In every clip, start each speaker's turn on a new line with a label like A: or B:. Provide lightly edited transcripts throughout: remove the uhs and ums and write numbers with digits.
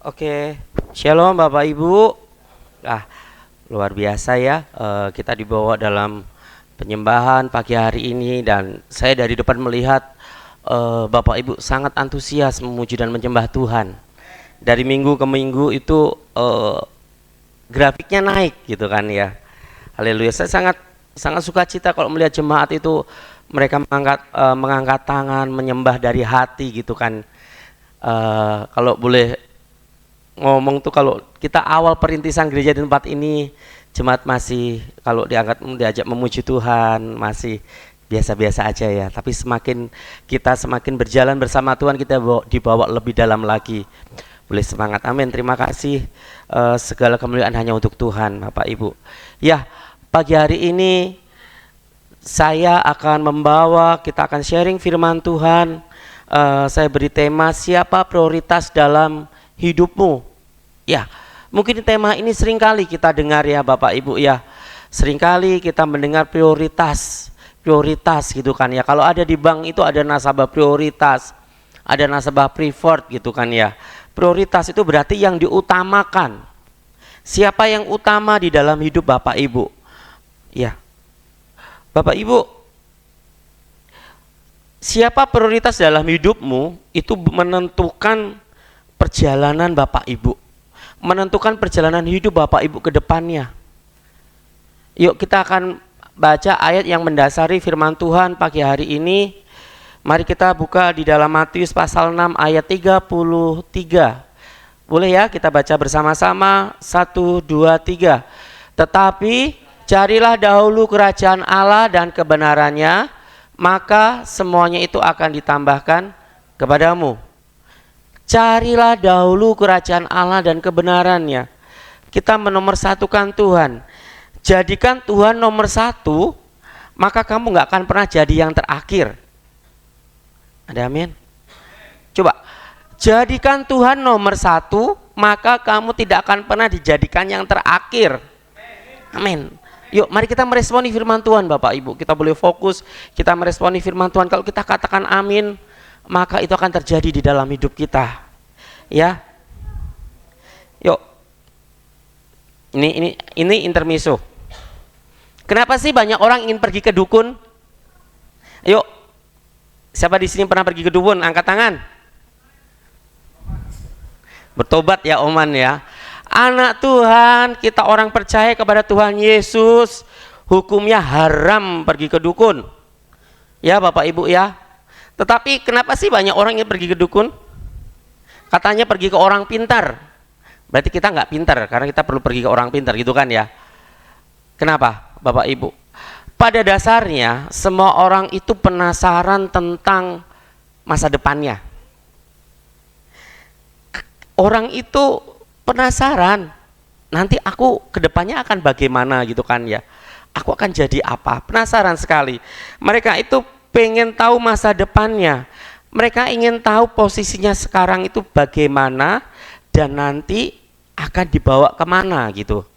A: Oke, Shalom Bapak Ibu. Ah, luar biasa ya. Kita dibawa dalam penyembahan pagi hari ini dan saya dari depan melihat Bapak Ibu sangat antusias memuji dan menyembah Tuhan. Dari minggu ke minggu itu grafiknya naik gitu kan ya. Haleluya. Saya sangat sangat sukacita kalau melihat jemaat itu mereka mengangkat tangan, menyembah dari hati gitu kan. Kalau boleh ngomong tuh, kalau kita awal perintisan gereja di tempat ini, jemaat masih kalau diajak memuji Tuhan masih biasa-biasa aja ya. Tapi semakin berjalan bersama Tuhan, kita dibawa lebih dalam lagi. Boleh semangat, amin. Terima kasih. Segala kemuliaan hanya untuk Tuhan, Bapak Ibu. Ya, pagi hari ini saya akan kita akan sharing firman Tuhan. Saya beri tema, siapa prioritas dalam hidupmu. Ya, mungkin tema ini seringkali kita dengar ya Bapak Ibu ya. Seringkali kita mendengar prioritas gitu kan ya. Kalau ada di bank itu ada nasabah prioritas, ada nasabah preferred gitu kan ya. Prioritas itu berarti yang diutamakan. Siapa yang utama di dalam hidup Bapak Ibu? Ya, Bapak Ibu, siapa prioritas dalam hidupmu itu menentukan perjalanan Bapak Ibu, menentukan perjalanan hidup Bapak Ibu ke depannya. Yuk kita akan baca ayat yang mendasari firman Tuhan pagi hari ini. Mari kita buka di dalam Matius pasal 6 ayat 33. Boleh ya kita baca bersama-sama, 1, 2, 3. Tetapi carilah dahulu kerajaan Allah dan kebenarannya, maka semuanya itu akan ditambahkan kepadamu. Carilah dahulu kerajaan Allah dan kebenarannya. Kita menomorsatukan Tuhan. Jadikan Tuhan nomor satu, maka kamu gak akan pernah jadi yang terakhir. Ada amin? Coba, jadikan Tuhan nomor satu, maka kamu tidak akan pernah dijadikan yang terakhir. Amin. Yuk mari kita meresponi firman Tuhan Bapak Ibu. Kita boleh fokus, kita meresponi firman Tuhan. Kalau kita katakan amin, maka itu akan terjadi di dalam hidup kita. Ya. Yuk. Ini intermezzo. Kenapa sih banyak orang ingin pergi ke dukun? Yuk. Siapa di sini pernah pergi ke dukun? Angkat tangan. Bertobat ya Oman ya. Anak Tuhan, kita orang percaya kepada Tuhan Yesus, hukumnya haram pergi ke dukun. Ya Bapak Ibu ya. Tetapi kenapa sih banyak orang yang pergi ke dukun? Katanya pergi ke orang pintar. Berarti kita nggak pintar, karena kita perlu pergi ke orang pintar gitu kan ya. Kenapa Bapak Ibu? Pada dasarnya semua orang itu penasaran tentang masa depannya. Orang itu penasaran, nanti aku kedepannya akan bagaimana gitu kan ya. Aku akan jadi apa? Penasaran sekali. Mereka itu pengen tahu masa depannya. Mereka ingin tahu posisinya sekarang itu bagaimana dan nanti akan dibawa kemana gitu.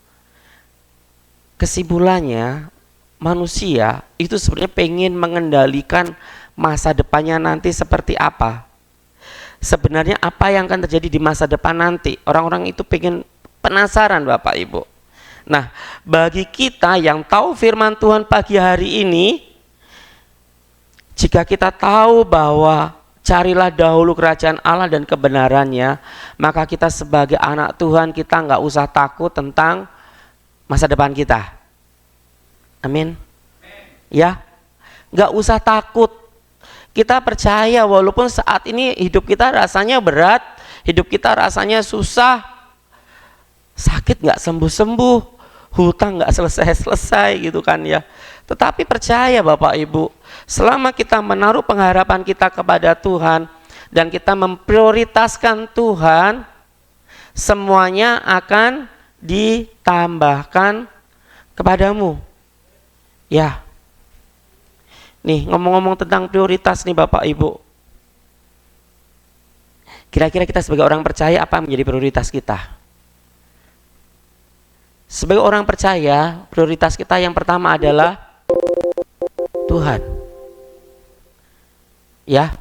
A: Kesimpulannya, manusia itu sebenarnya pengen mengendalikan masa depannya nanti seperti apa. Sebenarnya apa yang akan terjadi di masa depan nanti. Orang-orang itu pengen penasaran Bapak Ibu. Nah, bagi kita yang tahu firman Tuhan pagi hari ini, jika kita tahu bahwa carilah dahulu kerajaan Allah dan kebenarannya, maka kita sebagai anak Tuhan, kita nggak usah takut tentang masa depan kita. Amin. Ya, nggak usah takut. Kita percaya walaupun saat ini hidup kita rasanya berat, hidup kita rasanya susah, sakit nggak sembuh-sembuh, hutang nggak selesai-selesai gitu kan ya. Tetapi percaya Bapak Ibu, selama kita menaruh pengharapan kita kepada Tuhan dan kita memprioritaskan Tuhan, semuanya akan ditambahkan kepadamu. Ya. Nih ngomong-ngomong tentang prioritas nih Bapak Ibu. Kira-kira kita sebagai orang percaya apa yang menjadi prioritas kita? Sebagai orang percaya, prioritas kita yang pertama adalah Tuhan. Ya,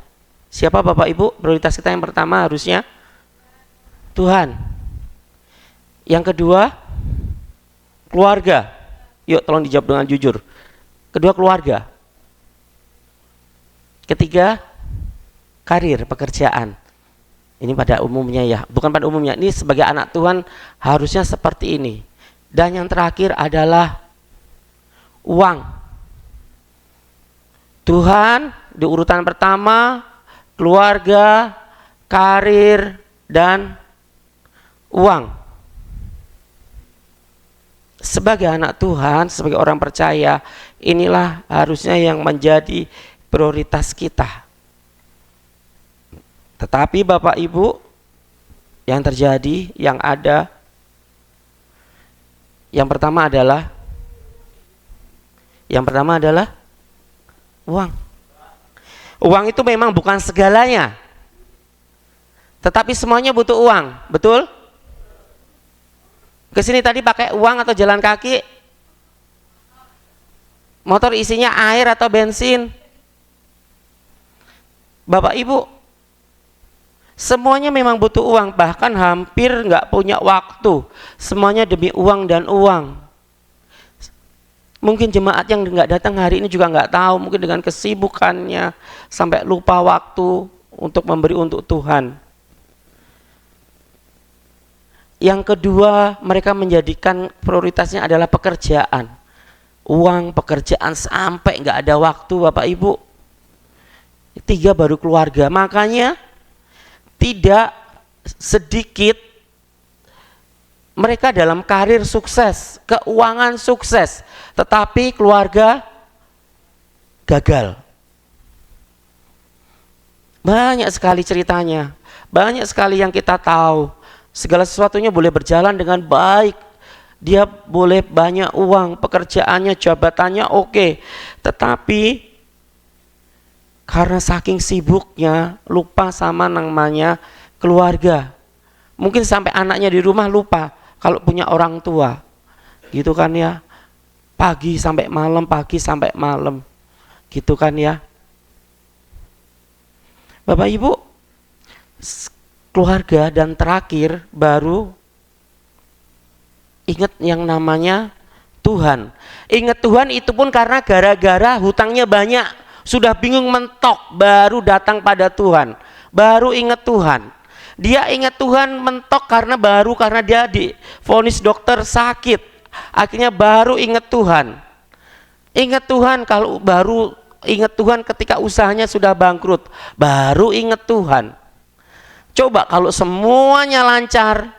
A: siapa Bapak Ibu? Prioritas kita yang pertama harusnya Tuhan. Yang kedua, keluarga. Yuk tolong dijawab dengan jujur. Kedua, keluarga. Ketiga, karir, pekerjaan. Ini pada umumnya ya, bukan pada umumnya. Ini sebagai anak Tuhan harusnya seperti ini. Dan yang terakhir adalah uang. Tuhan di urutan pertama, keluarga, karir, dan uang. Sebagai anak Tuhan, sebagai orang percaya, inilah harusnya yang menjadi prioritas kita. Tetapi Bapak Ibu, yang terjadi, yang ada, yang pertama adalah uang. Uang itu memang bukan segalanya, tetapi semuanya butuh uang, betul? Kesini tadi pakai uang atau jalan kaki? Motor isinya air atau bensin? Bapak Ibu, semuanya memang butuh uang, bahkan hampir nggak punya waktu. Semuanya demi uang dan uang. Mungkin jemaat yang nggak datang hari ini juga nggak tahu, mungkin dengan kesibukannya sampai lupa waktu untuk memberi untuk Tuhan. Yang kedua, mereka menjadikan prioritasnya adalah pekerjaan. Uang, pekerjaan, sampai nggak ada waktu Bapak Ibu. Tiga, baru keluarga. Makanya tidak sedikit mereka dalam karir sukses, keuangan sukses, tetapi keluarga gagal. Banyak sekali ceritanya, banyak sekali yang kita tahu. Segala sesuatunya boleh berjalan dengan baik, dia boleh banyak uang, pekerjaannya, jabatannya oke, tetapi karena saking sibuknya lupa sama namanya keluarga. Mungkin sampai anaknya di rumah lupa kalau punya orang tua, gitu kan ya. Pagi sampai malam, gitu kan ya. Bapak Ibu, keluarga, dan terakhir baru ingat yang namanya Tuhan. Ingat Tuhan itu pun karena gara-gara hutangnya banyak. Sudah bingung mentok, baru datang pada Tuhan, baru ingat Tuhan. Dia ingat Tuhan mentok karena dia divonis dokter sakit, akhirnya baru ingat Tuhan. Ingat Tuhan kalau baru ingat Tuhan ketika usahanya sudah bangkrut, baru ingat Tuhan. Coba kalau semuanya lancar,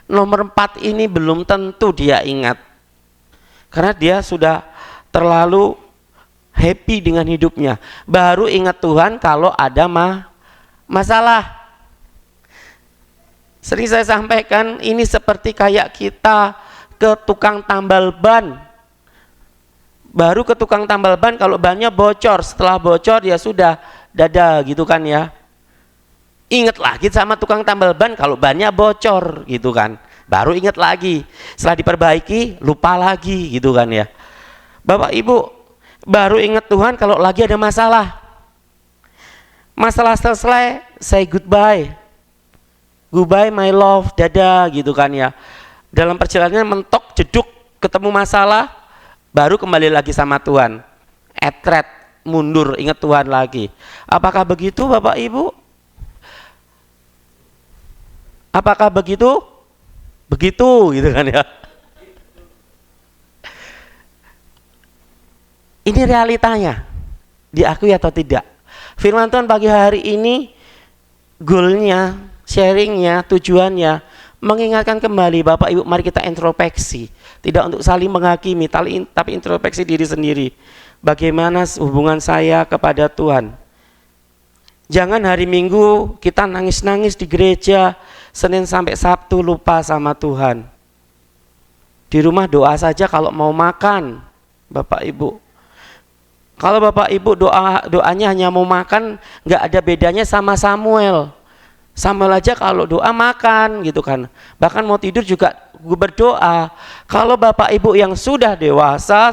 A: nomor 4 ini belum tentu dia ingat, karena dia sudah terlalu happy dengan hidupnya. Baru ingat Tuhan kalau ada masalah. Sering saya sampaikan, ini seperti kayak kita ke tukang tambal ban. Baru ke tukang tambal ban kalau bannya bocor, setelah bocor ya sudah, dadah gitu kan ya. Ingat lagi sama tukang tambal ban kalau bannya bocor gitu kan. Baru ingat lagi, setelah diperbaiki lupa lagi gitu kan ya. Bapak Ibu, baru ingat Tuhan kalau lagi ada masalah. Masalah selesai, say goodbye. Goodbye my love, dadah gitu kan ya. Dalam perjalanan mentok, jeduk, ketemu masalah, baru kembali lagi sama Tuhan. Etret, mundur, ingat Tuhan lagi. Apakah begitu Bapak Ibu? Apakah begitu? Begitu gitu kan ya. Ini realitanya, diakui atau tidak. Firman Tuhan pagi hari ini, goalnya, sharingnya, tujuannya, mengingatkan kembali Bapak Ibu, mari kita introspeksi. Tidak untuk saling menghakimi, tapi introspeksi diri sendiri. Bagaimana hubungan saya kepada Tuhan. Jangan hari Minggu kita nangis-nangis di gereja, Senin sampai Sabtu lupa sama Tuhan. Di rumah doa saja kalau mau makan, Bapak Ibu. Kalau Bapak Ibu doanya hanya mau makan, nggak ada bedanya sama Samuel. Samuel aja kalau doa makan gitu kan. Bahkan mau tidur juga berdoa. Kalau Bapak Ibu yang sudah dewasa,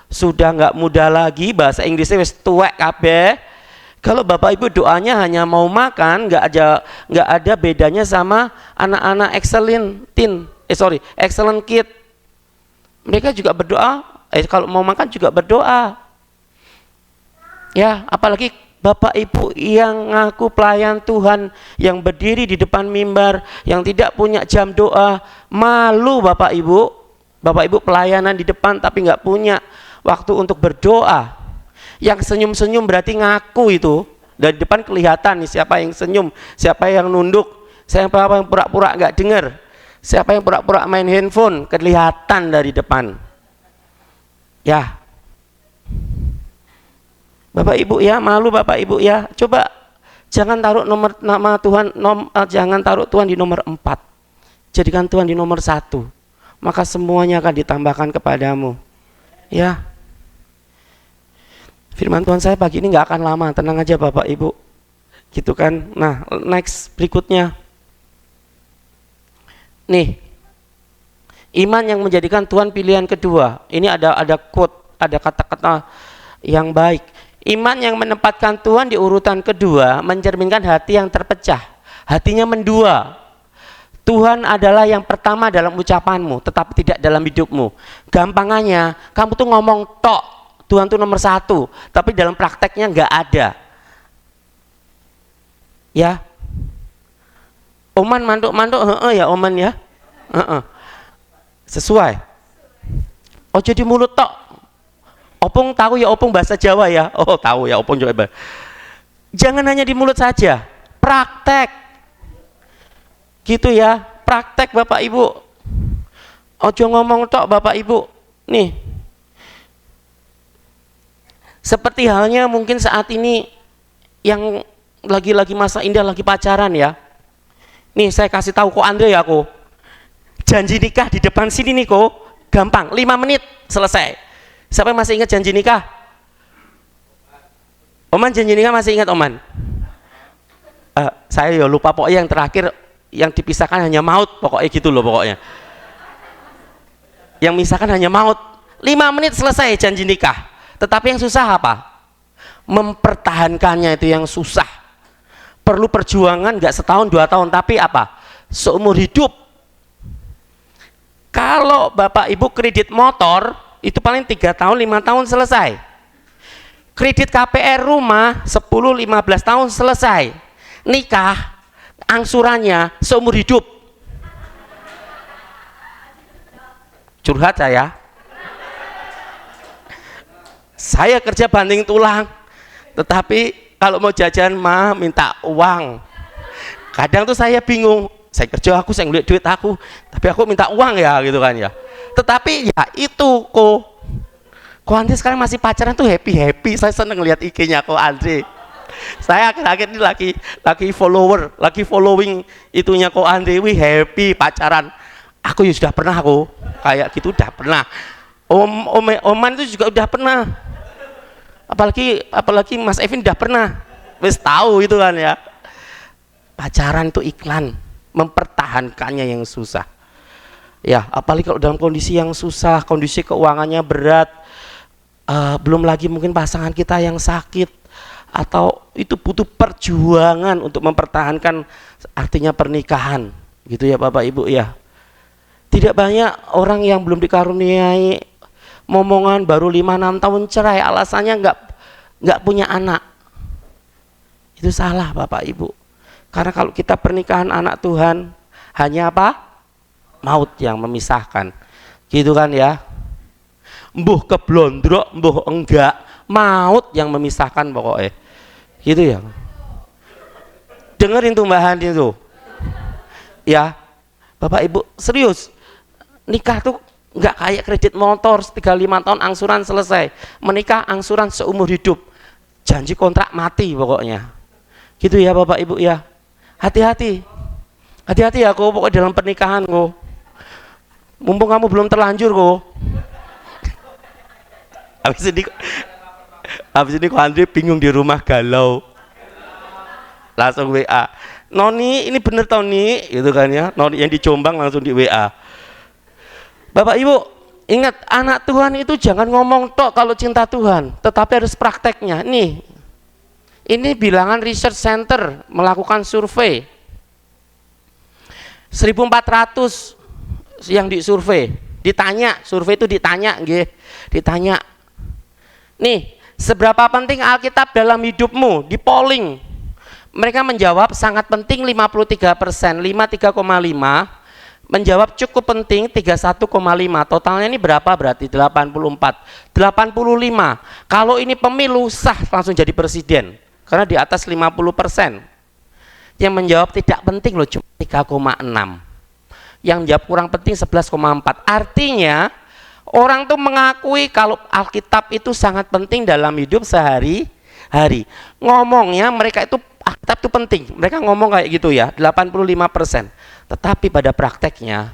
A: sudah nggak muda lagi, bahasa Inggrisnya wis tuwek kabeh, Kalau Bapak Ibu doanya hanya mau makan, nggak ada bedanya sama anak-anak excellent kid. Mereka juga berdoa, kalau mau makan juga berdoa. Ya, apalagi Bapak Ibu yang ngaku pelayan Tuhan, yang berdiri di depan mimbar, yang tidak punya jam doa, malu Bapak Ibu. Bapak Ibu pelayanan di depan tapi nggak punya waktu untuk berdoa. Yang senyum-senyum berarti ngaku itu. Dari depan kelihatan nih siapa yang senyum, siapa yang nunduk, siapa yang pura-pura nggak dengar, siapa yang pura-pura main handphone, kelihatan dari depan. Ya, Bapak Ibu ya, malu Bapak Ibu ya. Coba jangan taruh nama Tuhan, jangan taruh Tuhan di nomor 4. Jadikan Tuhan di nomor 1. Maka semuanya akan ditambahkan kepadamu. Ya. Firman Tuhan saya pagi ini nggak akan lama, tenang aja Bapak Ibu, gitu kan. Nah, next berikutnya, nih, iman yang menjadikan Tuhan pilihan kedua. Ini ada quote, ada kata-kata yang baik. Iman yang menempatkan Tuhan di urutan kedua mencerminkan hati yang terpecah, hatinya mendua. Tuhan adalah yang pertama dalam ucapanmu, tetapi tidak dalam hidupmu. Gampangannya, kamu tuh ngomong tok, Tuhan tuh nomor 1, tapi dalam prakteknya nggak ada. Ya, Oman mantuk-mantuk, ya Oman ya, sesuai. Oh jadi mulut tok. Opung tahu ya Opung bahasa Jawa ya? Oh tahu ya Opung juga. Jangan hanya di mulut saja, praktek. Gitu ya, praktek Bapak Ibu. Ojo ngomong tok Bapak Ibu. Nih. Seperti halnya mungkin saat ini yang lagi masa indah, lagi pacaran ya. Nih saya kasih tahu kok Andre ya kok. Janji nikah di depan sini nih kok, gampang, 5 menit selesai. Siapa yang masih ingat janji nikah? Oman janji nikah masih ingat Oman? Saya ya lupa, pokoknya yang terakhir yang dipisahkan hanya maut, pokoknya gitu loh pokoknya. Yang misahkan hanya maut. 5 menit selesai janji nikah. Tetapi yang susah apa? Mempertahankannya itu yang susah. Perlu perjuangan nggak setahun 2 tahun, tapi apa? Seumur hidup. Kalau Bapak Ibu kredit motor itu paling 3 tahun 5 tahun selesai. Kredit KPR rumah 10-15 tahun selesai. Nikah angsurannya seumur hidup. Curhat saya kerja banting tulang, tetapi kalau mau jajan mah minta uang. Kadang tuh saya bingung, saya kerja aku, saya ngeliat duit aku, tapi aku minta uang ya gitu kan ya. Tetapi ya itu kok Andre sekarang masih pacaran tuh happy. Saya seneng ngeliat IG-nya kok Andre. Saya akhir-akhir ini lagi following itunya kok Andre, wih happy pacaran. Aku ya sudah pernah kok, kayak gitu udah pernah. Oman itu juga udah pernah. Apalagi Mas Evin udah pernah, wis tahu itu kan ya. Pacaran itu iklan, mempertahankannya yang susah. Ya, apalagi kalau dalam kondisi yang susah, kondisi keuangannya berat, belum lagi mungkin pasangan kita yang sakit, atau itu butuh perjuangan untuk mempertahankan artinya pernikahan, gitu ya Bapak Ibu ya. Tidak banyak orang yang belum dikaruniai momongan baru 5-6 tahun cerai, alasannya nggak punya anak. Itu salah Bapak Ibu. Karena kalau kita pernikahan anak Tuhan, hanya apa? Maut yang memisahkan. Gitu kan ya. Mbuh keblondrok, mbuh enggak, maut yang memisahkan pokoknya. Gitu ya. Dengerin tuh Mbak Handi tuh. Ya. Bapak Ibu, serius. Nikah tuh nggak kayak kredit motor 3-5 tahun angsuran selesai. Menikah angsuran seumur hidup, janji kontrak mati pokoknya. Gitu ya Bapak Ibu ya. Hati-hati ya kok pokoknya dalam pernikahan kok. Mumpung kamu belum terlanjur kok. Habis ini kok Andre bingung di rumah galau. Langsung WA. Noni ini bener tau nih, gitu kan ya. Noni yang di Jombang langsung di WA. Bapak Ibu, ingat anak Tuhan itu jangan ngomong tok kalau cinta Tuhan, tetapi harus prakteknya. Nih, Ini bilangan Research Center melakukan survei. 1.400 yang disurvei. Ditanya, survei itu ditanya, nggih. Ditanya. Nih, seberapa penting Alkitab dalam hidupmu? Di polling. Mereka menjawab sangat penting 53%, 53,5. Menjawab cukup penting 31,5. Totalnya ini berapa berarti? 84. 85. Kalau ini pemilu sah langsung jadi presiden. Karena di atas 50%. Yang menjawab tidak penting loh cuma 3,6. Yang menjawab kurang penting 11,4. Artinya orang tuh mengakui kalau Alkitab itu sangat penting dalam hidup sehari-hari. Ngomongnya mereka itu Alkitab itu penting. Mereka ngomong kayak gitu ya, 85%. Tetapi pada prakteknya,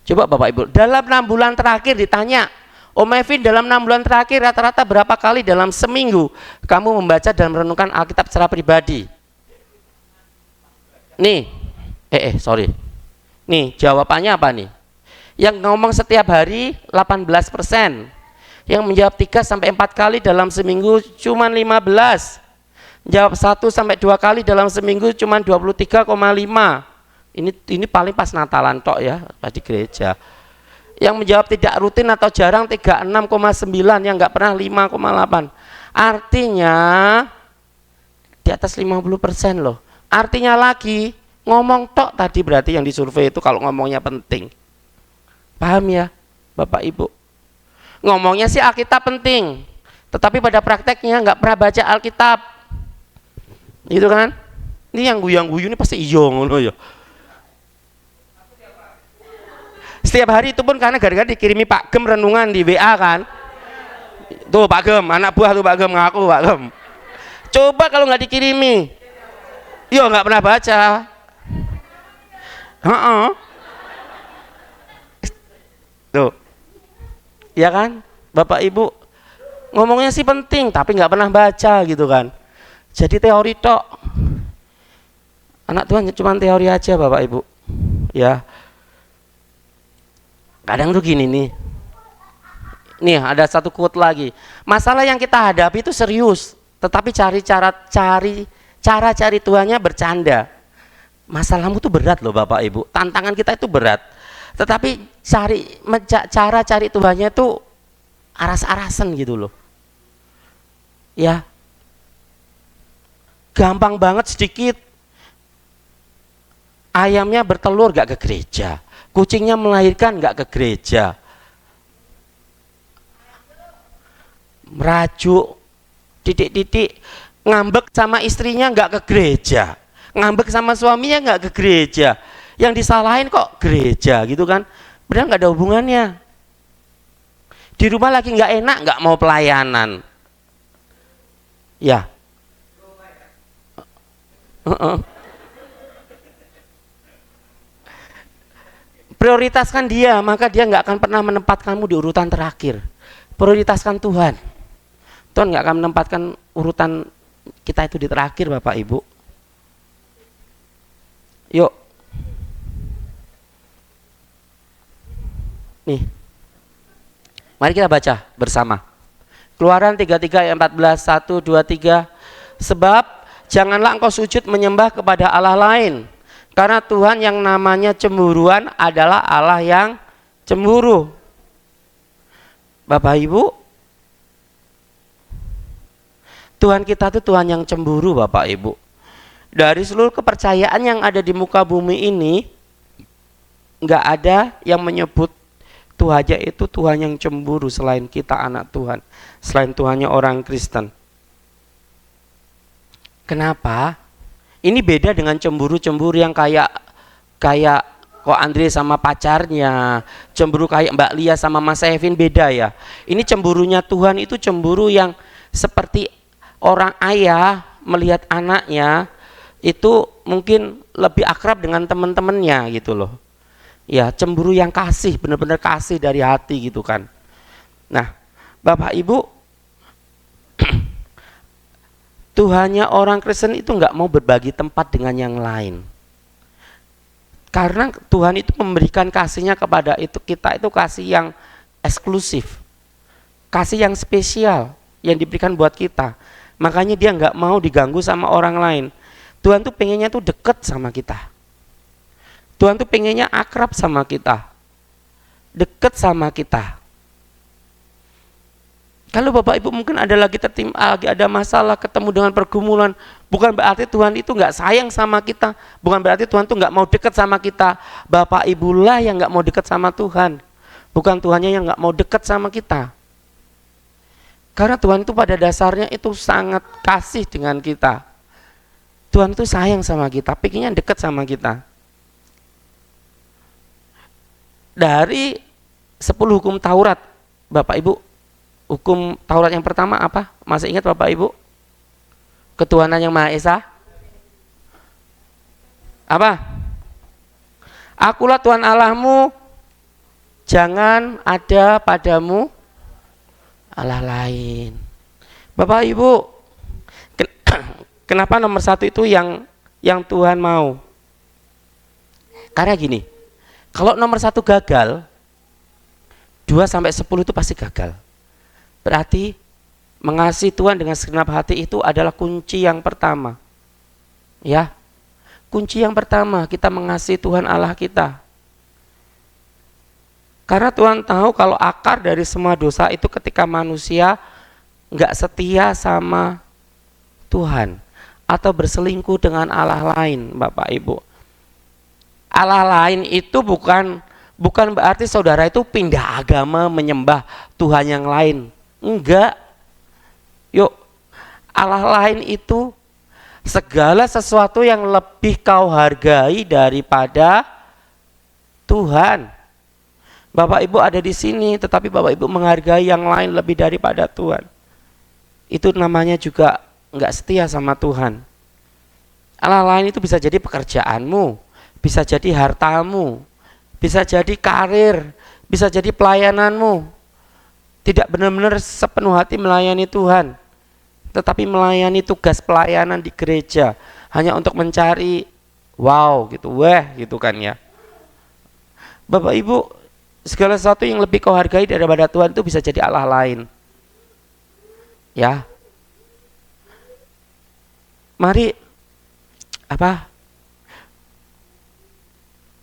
A: coba Bapak Ibu, dalam 6 bulan terakhir ditanya, Om Evin dalam 6 bulan terakhir rata-rata berapa kali dalam seminggu kamu membaca dan merenungkan Alkitab secara pribadi? Nih, sorry. Nih jawabannya apa nih? Yang ngomong setiap hari 18%. Yang menjawab 3-4 kali dalam seminggu cuma 15. Jawab 1-2 kali dalam seminggu cuma 23,5. Ini paling pas Natalan tok ya, pas di gereja. Yang menjawab tidak rutin atau jarang 36,9, yang nggak pernah 5,8. Artinya di atas 50% loh. Artinya lagi ngomong tok tadi berarti yang disurvei itu kalau ngomongnya penting. Paham ya Bapak Ibu? Ngomongnya sih Alkitab penting, tetapi pada prakteknya nggak pernah baca Alkitab. Gitu kan? Ini yang guyu-guyu ini pasti iya ngono ya. Setiap hari itu pun karena gara-gara dikirimi Pak Gem renungan di WA kan. Tuh Pak Gem, anak buah tuh Pak Gem ngaku Pak Gem. Coba kalau nggak dikirimi, yo nggak pernah baca. Tuh, ya kan, Bapak Ibu ngomongnya sih penting, tapi nggak pernah baca gitu kan. Jadi teori tok. Anak Tuhan cuma teori aja Bapak Ibu. Ya. Kadang tuh gini nih. Nih ada satu quote lagi. Masalah yang kita hadapi itu serius, tetapi cari Tuhannya bercanda. Masalahmu tuh berat loh Bapak Ibu. Tantangan kita itu berat. Tetapi cara cari Tuhannya itu aras-arasan gitu loh. Ya. Gampang banget sedikit. Ayamnya bertelur gak ke gereja. Kucingnya melahirkan nggak ke gereja, merajuk, titik-titik, ngambek sama istrinya nggak ke gereja, ngambek sama suaminya nggak ke gereja, yang disalahin kok gereja gitu kan, padahal nggak ada hubungannya. Di rumah lagi nggak enak nggak mau pelayanan, ya. Prioritaskan dia, maka dia nggak akan pernah menempatkanmu di urutan terakhir. Prioritaskan Tuhan. Tuhan nggak akan menempatkan urutan kita itu di terakhir Bapak Ibu. Yuk. Nih. Mari kita baca bersama. Keluaran 33 ayat 14, 1, 2, 3. Sebab janganlah engkau sujud menyembah kepada Allah lain. Karena Tuhan yang namanya cemburuan adalah Allah yang cemburu. Bapak Ibu, Tuhan kita itu Tuhan yang cemburu Bapak Ibu. Dari seluruh kepercayaan yang ada di muka bumi ini, nggak ada yang menyebut Tuhannya itu Tuhan yang cemburu selain kita anak Tuhan, selain Tuhannya orang Kristen. Kenapa? Ini beda dengan cemburu-cemburu yang kayak kok Andre sama pacarnya, cemburu kayak Mbak Lia sama Mas Evin, beda ya. Ini cemburunya Tuhan itu cemburu yang seperti orang ayah melihat anaknya itu mungkin lebih akrab dengan teman-temannya gitu loh. Ya, cemburu yang kasih, benar-benar kasih dari hati gitu kan. Nah, Bapak Ibu, Tuhannya orang Kristen itu nggak mau berbagi tempat dengan yang lain. Karena Tuhan itu memberikan kasihnya kepada kita itu kasih yang eksklusif. Kasih yang spesial yang diberikan buat kita. Makanya dia nggak mau diganggu sama orang lain. Tuhan tuh pengennya tuh deket sama kita. Tuhan tuh pengennya akrab sama kita, deket sama kita. Kalau Bapak Ibu mungkin ada lagi ada masalah, ketemu dengan pergumulan, bukan berarti Tuhan itu nggak sayang sama kita, bukan berarti Tuhan tuh nggak mau deket sama kita. Bapak Ibulah yang nggak mau deket sama Tuhan, bukan Tuhannya yang nggak mau deket sama kita. Karena Tuhan itu pada dasarnya itu sangat kasih dengan kita. Tuhan itu sayang sama kita, pengennya deket sama kita. Dari 10 hukum Taurat, Bapak Ibu, hukum Taurat yang pertama apa? Masih ingat Bapak Ibu? Ketuhanan yang Maha Esa. Apa? Akulah Tuhan Allahmu, jangan ada padamu Allah lain. Bapak Ibu, kenapa nomor 1 itu yang Tuhan mau? Karena gini, kalau nomor 1 gagal, 2 sampai 10 itu pasti gagal. Berarti mengasihi Tuhan dengan segenap hati itu adalah kunci yang pertama. Ya. Kunci yang pertama, kita mengasihi Tuhan Allah kita. Karena Tuhan tahu kalau akar dari semua dosa itu ketika manusia nggak setia sama Tuhan atau berselingkuh dengan Allah lain, Bapak Ibu. Allah lain itu bukan berarti saudara itu pindah agama menyembah Tuhan yang lain. Enggak. Yuk, Allah lain itu segala sesuatu yang lebih kau hargai daripada Tuhan. Bapak Ibu ada di sini, tetapi Bapak Ibu menghargai yang lain lebih daripada Tuhan. Itu namanya juga enggak setia sama Tuhan. Allah lain itu bisa jadi pekerjaanmu, bisa jadi hartamu, bisa jadi karir, bisa jadi pelayananmu. Tidak benar-benar sepenuh hati melayani Tuhan, tetapi melayani tugas pelayanan di gereja hanya untuk mencari wow gitu, gitu kan ya. Bapak Ibu, segala sesuatu yang lebih kau hargai daripada Tuhan itu bisa jadi Allah lain. Ya. Mari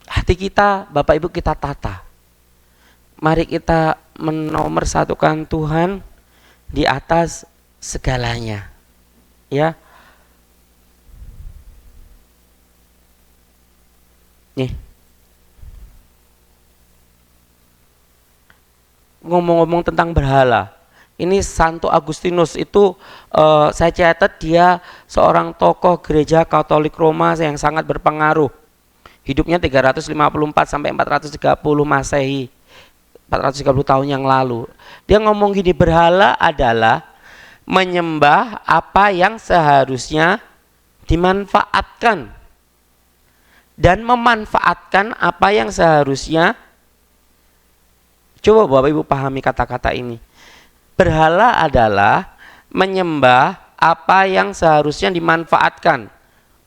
A: hati kita, Bapak Ibu, kita tata. Mari kita menomorsatukan Tuhan di atas segalanya. Ya. Nih. Ngomong-ngomong tentang berhala. Ini Santo Agustinus itu saya catat dia seorang tokoh gereja Katolik Roma yang sangat berpengaruh. Hidupnya 354 sampai 430 Masehi. 430 tahun yang lalu. Dia ngomong gini, berhala adalah menyembah apa yang seharusnya dimanfaatkan dan memanfaatkan apa yang seharusnya. Coba Bapak Ibu pahami kata-kata ini. Berhala adalah menyembah apa yang seharusnya dimanfaatkan.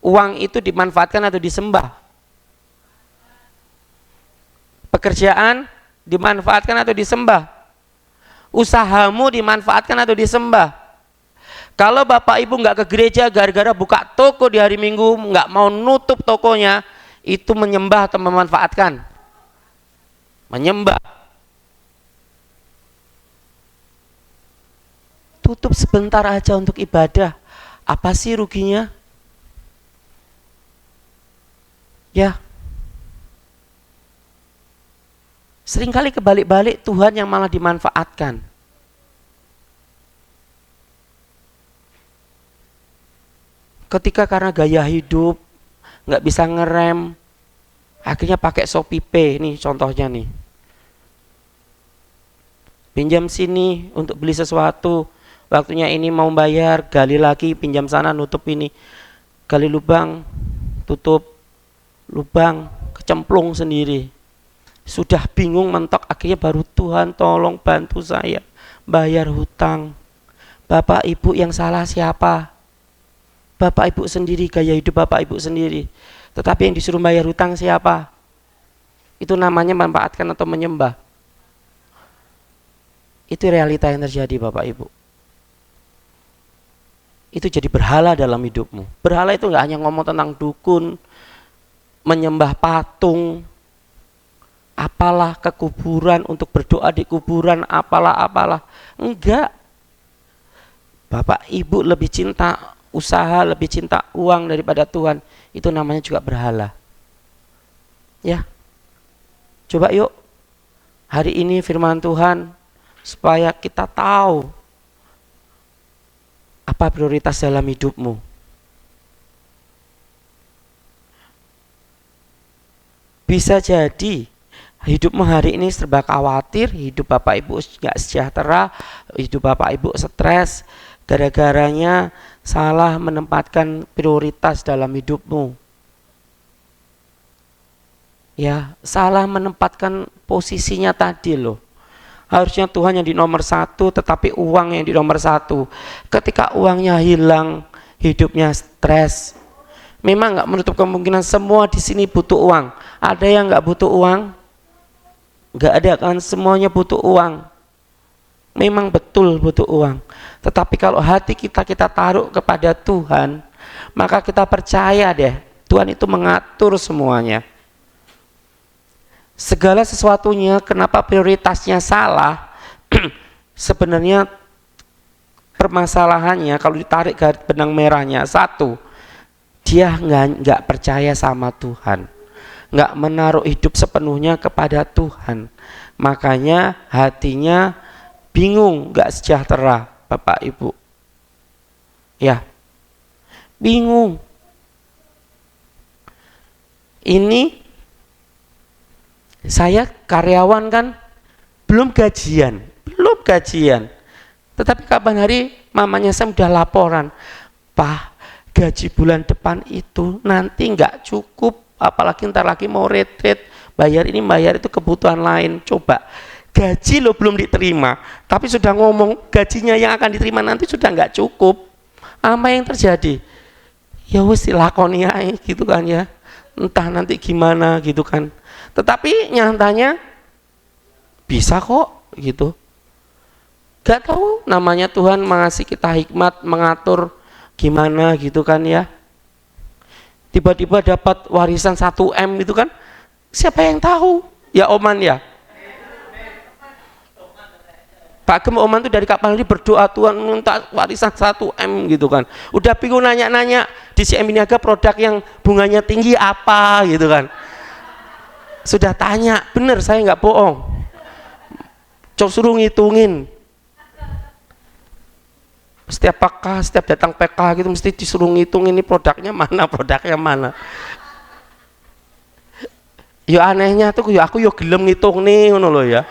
A: Uang itu dimanfaatkan atau disembah? Pekerjaan dimanfaatkan atau disembah? Usahamu dimanfaatkan atau disembah? Kalau Bapak Ibu nggak ke gereja gara-gara buka toko di hari Minggu, nggak mau nutup tokonya, itu menyembah atau memanfaatkan? Menyembah. Tutup sebentar aja untuk ibadah, apa sih ruginya? Ya. Seringkali kebalik-balik, Tuhan yang malah dimanfaatkan. Ketika karena gaya hidup nggak bisa ngerem, akhirnya pakai Shopee Pay, nih contohnya nih. Pinjam sini untuk beli sesuatu, waktunya ini mau bayar, gali lagi, pinjam sana, nutup ini, gali lubang, tutup lubang, kecemplung sendiri. Sudah bingung mentok, akhirnya baru Tuhan tolong bantu saya bayar hutang. Bapak Ibu yang salah siapa? Bapak Ibu sendiri, gaya hidup Bapak Ibu sendiri. Tetapi yang disuruh bayar hutang siapa? Itu namanya memanfaatkan atau menyembah. Itu realita yang terjadi Bapak Ibu. itu jadi berhala dalam hidupmu. Berhala itu nggak hanya ngomong tentang dukun, menyembah patung, apalah ke kuburan untuk berdoa di kuburan, apalah. Enggak. Bapak Ibu lebih cinta usaha, lebih cinta uang daripada Tuhan. Itu namanya juga berhala. Ya. Coba yuk hari ini firman Tuhan supaya kita tahu apa prioritas dalam hidupmu. Bisa jadi hidupmu hari ini serba khawatir, hidup Bapak Ibu gak sejahtera, hidup Bapak Ibu stres, gara-garanya salah menempatkan prioritas dalam hidupmu. Ya, salah menempatkan posisinya tadi loh. Harusnya Tuhan yang di nomor satu, tetapi uang yang di nomor satu. Ketika uangnya hilang, hidupnya stres. Memang nggak menutup kemungkinan semua di sini butuh uang. Ada yang nggak butuh uang? Nggak ada kan, semuanya butuh uang. Memang betul butuh uang. Tetapi kalau hati kita taruh kepada Tuhan, maka kita percaya deh, Tuhan itu mengatur semuanya. Segala sesuatunya, kenapa prioritasnya salah? Sebenarnya permasalahannya kalau ditarik garis benang merahnya, satu, dia nggak percaya sama Tuhan, nggak menaruh hidup sepenuhnya kepada Tuhan, makanya hatinya bingung, nggak sejahtera, Bapak Ibu. Ya, bingung. Ini saya karyawan kan, belum gajian, tetapi kapan hari mamanya saya udah laporan, Pak, gaji bulan depan itu nanti nggak cukup, apalagi ntar lagi mau retret, bayar ini bayar itu kebutuhan lain. Coba, gaji lo belum diterima, tapi sudah ngomong gajinya yang akan diterima nanti sudah nggak cukup. Apa yang terjadi? Ya wes dilakoni aja gitu kan ya, entah nanti gimana gitu kan. Tetapi nyatanya bisa kok gitu. Gak tahu, namanya Tuhan mengasih kita hikmat mengatur gimana gitu kan ya. Tiba-tiba dapat warisan 1M itu kan, siapa yang tahu? Ya Oman ya. Pak Gem Oman tuh dari kapan ini berdoa, Tuhan minta warisan 1M gitu kan. Udah bingung nanya-nanya di CM Niaga produk yang bunganya tinggi apa gitu kan. Sudah tanya, bener saya nggak bohong. Coba suruh ngitungin. Setiap datang PK gitu mesti disuruh ngitung ini produknya mana. Ya anehnya tuh ya aku yo gelem ngitung nih ngono lho ya.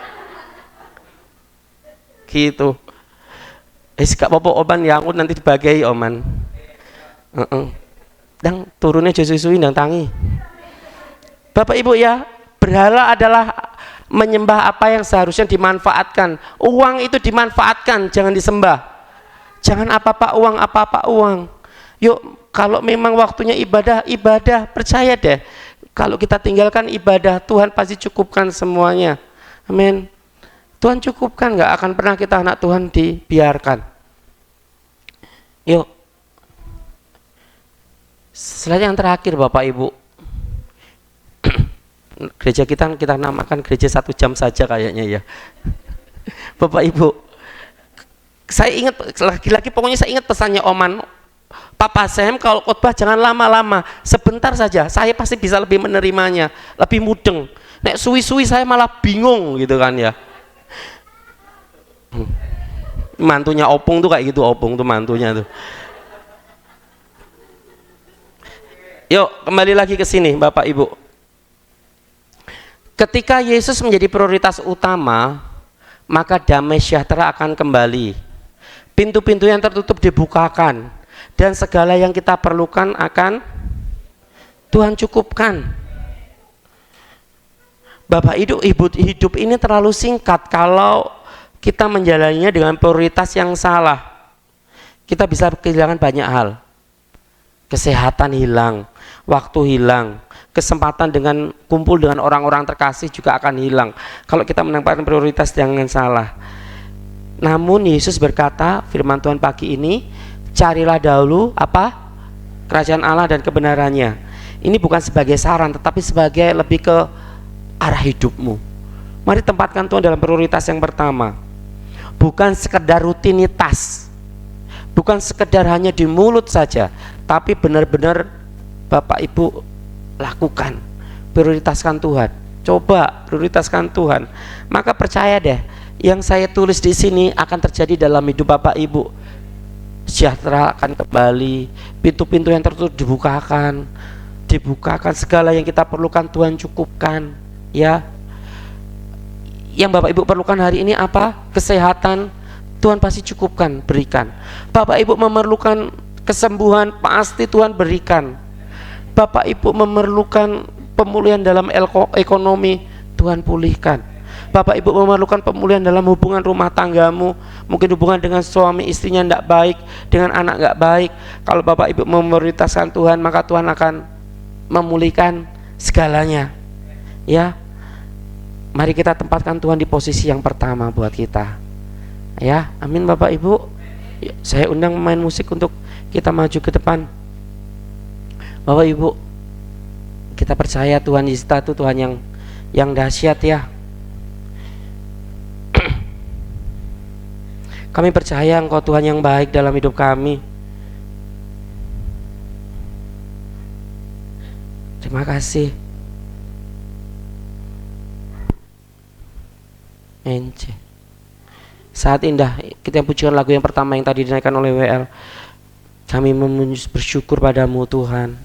A: Gitu. Gak apa-apa Oman ya, aku nanti dibagai Oman. Dan turunnya suwi-suwi dan tangi. Bapak Ibu ya, berhala adalah menyembah apa yang seharusnya dimanfaatkan. Uang itu dimanfaatkan, jangan disembah. Jangan apa-apa uang. Yuk, kalau memang waktunya ibadah, percaya deh. Kalau kita tinggalkan ibadah, Tuhan pasti cukupkan semuanya. Amin. Tuhan cukupkan, nggak akan pernah kita anak Tuhan dibiarkan. Yuk. Slide yang terakhir Bapak Ibu. Gereja kita namakan gereja 1 jam saja kayaknya ya. Bapak Ibu, saya ingat lagi-lagi pokoknya saya ingat pesannya Oman, Papa Sam kalau khotbah jangan lama-lama, sebentar saja, saya pasti bisa lebih menerimanya, lebih mudeng. Nek suwi-suwi saya malah bingung gitu kan ya. Mantunya Opung tuh kayak gitu, Opung tuh mantunya tuh. Yuk kembali lagi ke sini Bapak Ibu. Ketika Yesus menjadi prioritas utama, maka damai sejahtera akan kembali. Pintu-pintu yang tertutup dibukakan dan segala yang kita perlukan akan Tuhan cukupkan. Bapak Ibu, hidup ini terlalu singkat kalau kita menjalaninya dengan prioritas yang salah. Kita bisa kehilangan banyak hal. Kesehatan hilang, waktu hilang, kesempatan dengan kumpul dengan orang-orang terkasih juga akan hilang kalau kita menempatkan prioritas dengan salah. Namun Yesus berkata, firman Tuhan pagi ini, Carilah dahulu apa? Kerajaan Allah dan kebenarannya. Ini bukan sebagai saran, tetapi sebagai lebih ke arah hidupmu. Mari tempatkan Tuhan dalam prioritas yang pertama. Bukan sekedar rutinitas, bukan sekedar hanya di mulut saja, tapi benar-benar Bapak Ibu lakukan. Prioritaskan Tuhan. Coba prioritaskan Tuhan. Maka percaya deh, yang saya tulis di sini akan terjadi dalam hidup Bapak Ibu. Sejahtera akan kembali, pintu-pintu yang tertutup dibukakan, segala yang kita perlukan Tuhan cukupkan, ya. Yang Bapak Ibu perlukan hari ini apa? Kesehatan, Tuhan pasti cukupkan, berikan. Bapak Ibu memerlukan kesembuhan, pasti Tuhan berikan. Bapak Ibu memerlukan pemulihan dalam ekonomi, Tuhan pulihkan. Bapak Ibu memerlukan pemulihan dalam hubungan rumah tanggamu, mungkin hubungan dengan suami istrinya tidak baik, dengan anak nggak baik. Kalau Bapak Ibu memprioritaskan Tuhan, maka Tuhan akan memulihkan segalanya. Ya, mari kita tempatkan Tuhan di posisi yang pertama buat kita. Ya, amin Bapak Ibu. Saya undang pemain musik untuk kita maju ke depan. Bapak Ibu, kita percaya Tuhan Yesus itu Tuhan yang dahsyat ya. Kami percaya Engkau Tuhan yang baik dalam hidup kami. Terima kasih. Saat indah kita pujikan lagu yang pertama yang tadi dinaikkan oleh WL. Kami bersyukur padamu Tuhan.